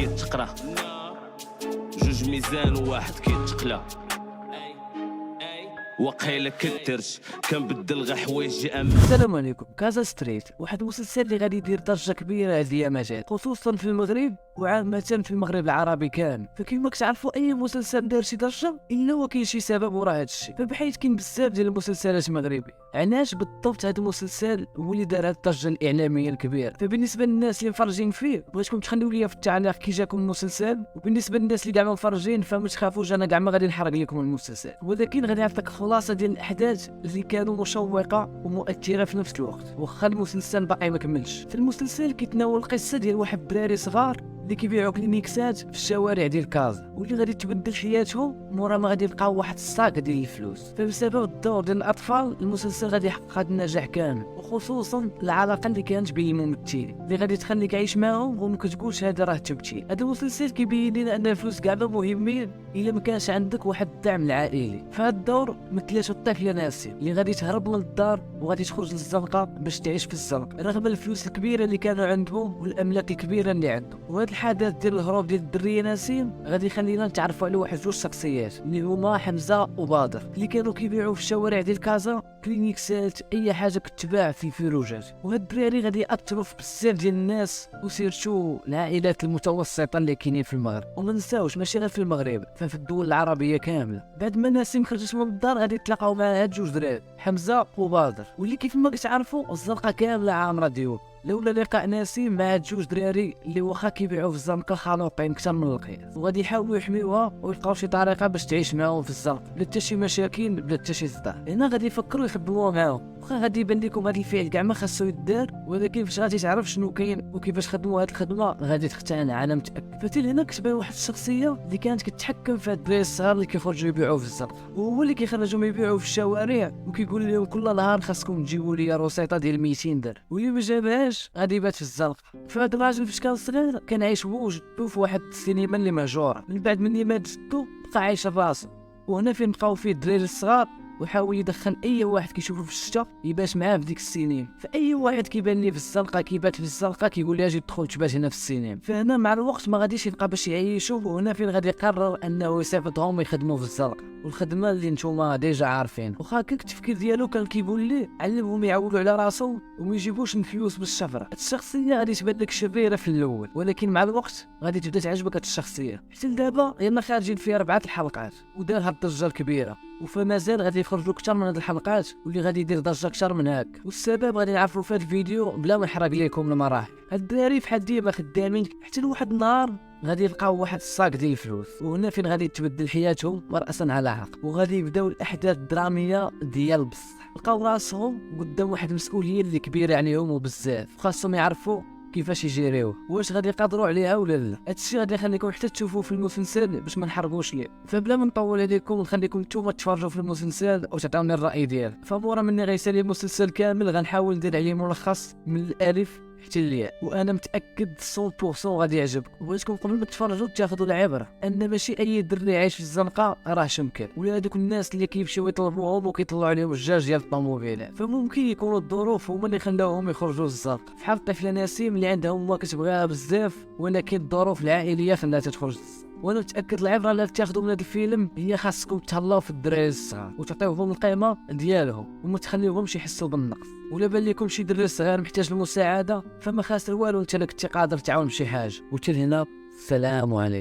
كيتقرا، جوج ميزان وواحد كيتقلا. وقيله كترش كنبدل غا حوايجي السلام عليكم. كازا ستريت واحد المسلسل اللي غادي يدير ضجه كبيره هاد الايامات، خصوصا في المغرب وعامه في المغرب العربي كامل. فكما كتعرفوا اي مسلسل دار شي ضجه الا هو كاين شي سبب ورا هاد الشيء. فبحيث كاين بزاف ديال المسلسلات المغربيه، علاش بالضبط هذا المسلسل هو اللي دار هاد الضجه الاعلاميه الكبيره؟ فبالنسبه للناس اللي مفرجين فيه بغيتكم تخليو لي في التعليق كي جاكم المسلسل، وبالنسبه للناس اللي كاع ما مفرجين فما تخافوش انا كاع ما غادي نحرق لكم المسلسل، ولكن غادي نعطيك خلاصه ديال الاحداث اللي كانوا مشوقه ومؤثره في نفس الوقت واخا المسلسل باقي ما كملش. في المسلسل كيتناول القصه ديال واحد الدراري صغار اللي كيبيعوا كلينيكسات في الشوارع ديال كازا، واللي غادي تبدل حياتهم مورا ما غادي يلقاو واحد الصاك ديال الفلوس. فبسبب الدور ديال الاطفال المسلسل غادي يحقق هذا النجاح كامل، وخصوصا العلاقه اللي كانت بين الممثلين اللي غادي تخليك عايش معاهم وما كتقولش هذا راه تمثيل. هذا المسلسل كيبين لنا ان الفلوس كاع ما مهمين الا ما كانش عندك واحد الدعم العائلي. فهاد الدور مثلته الطفله ناسي اللي غادي تهرب من الدار وغادي تخرج للزنقه باش تعيش في الزنقه رغم الفلوس الكبيره اللي كانوا عندهم والاملاك الكبيره اللي عندهم. وهذا الحدث ديال الهروب ديال الدريه نسيم غادي يخلينا نتعرفوا على واحد جوج شخصيات اللي هما حمزه وبادر، اللي كانوا كيبيعوا في الشوارع ديال كازا كلينيكسات اي حاجه كتباع في الفروجات. وهاد الدراري غادي ياثروا في بزاف ديال الناس وسيرتو العائلات المتوسطه اللي كاينين في المغرب، وما نساوش ماشي غير في المغرب ففي الدول العربيه كامله. بعد ما نسيم خرجت من الدار غادي تلاقاو مع هاد جوج دراري حمزه وبادر، واللي كيف ما كتعرفوا الزرقاء كامله عامره ديول. لولا لقاء نسيم مع هاد جوج دراري اللي واخا كيبيعوا في الزنقه خانوقين كثر من القياس، وغادي يحاولوا يحميوها ويلقاو شي طريقه باش تعيش معاهم في الزنقه بلا حتى شي مشاكل بلا حتى شي صداع. هنا غادي يفكروا يخدموها معاهم، واخا غادي يبان لكم هاد الفعل كاع ما خاصو يدار، ولكن فاش غادي تعرف شنو كاين وكيفاش خدموا هاد الخدمه غادي تقتنع انا متاكد. فتي هنا كتبان واحد الشخصيه اللي كانت كتحكم في هاد الدراري الصغار اللي كيخرجوا يبيعوا في الزنقه، وهو اللي كيخرجهم يبيعوا في الشوارع وكيقول لهم كل نهار خاصكم تجيبوا لي روسيطه ديال 200 درهم، واللي ما جابهاش غادي يبات في الزنقه. فهاد الراجل فاش كان صغير كان عايش هو وجدو في واحد السينما اللي مهجوره، من بعد مني مات جدو بقى عايش راسو. وهنا فين بقاو فيه الدراري الصغار ويحاول يدخل اي واحد كيشوفه في الشتا يبات معاه في ديك السينما. فاي واحد كيبان ليه في الزنقه كيبات في الزنقه كيقول لي اجي تدخل تبات هنا في السينما. فهنا مع الوقت ما غاديش يبقى باش يعيشوا، وهنا فين غادي يقرر انه يصيفطهم يخدموا في الزنقه، والخدمه اللي نتوما ديجا عارفين. واخا كان التفكير ديالو كان كيقول ليه علمهم يعولوا على راسهم وما يجيبوش الفلوس بالشفره. الشخصيه غادي تبان لك شريره في الاول، ولكن مع الوقت غادي تبدا تعجبك هاد الشخصيه. حتى لدابا يلا خارجين فيها 4 الحلقات ودار هاد الضجه الكبيره، وفمازال غادي يخرجوا اكثر من هاد الحلقات واللي غادي يدير ضجه اكثر من هاك. والسبب غادي نعرفوا في هاد الفيديو بلا ما نحرق لكم المراحل. هاد الدراري بحال ديما خدامين حتى لواحد النهار غادي يلقاو واحد الصاك ديال الفلوس، وهنا فين غادي تبدل حياتهم راسا على عقب، وغادي يبداو الاحداث الدراميه ديال بصح. لقاو راسهم قدام واحد المسؤوليه اللي كبيره عليهم وبزاف، خاصهم يعرفوا كيفاش يجيريوه، واش غادي يقدروا عليها ولا لا. هادشي غادي يخليكم حتى تشوفوا في المسلسل باش ما نحرقوش ليه. فبلا ما نطول عليكم ونخليكم نتوما تفرجوا في المسلسل وتعطيوني الراي ديالكم. فمورا مني غيسالي المسلسل كامل غنحاول ندير عليه ملخص من الالف حتى الياء، وانا متاكد 100% غادي يعجبكم. بغيتكم قبل ما تفرجوا تاخذوا العبره ان ماشي اي دري عايش في الزنقه راه شمكل، ولا هذوك الناس اللي كيمشيو يطلبوهم وكيطلعوا عليهم الجاج ديال الطوموبيلات. فممكن يكونوا الظروف هما اللي خلاوهم يخرجوا للزنقه، بحال الطفله نسيم اللي عندها ما كتبغيها بزاف ولكن الظروف العائليه خلاتها تخرج. وانا متاكد العبره اللي تاخذوا من هذا الفيلم هي خاصكم تهلاو في الدراري الصغار وتعطيوهم القيمه ديالهم وما تخليوهمش يحسوا بالنقص. ولا بان لكم شي دري صغير محتاج المساعده فما خاسر والو، انت راك قادر تعاون بشي حاجه. وتل هنا السلام عليكم.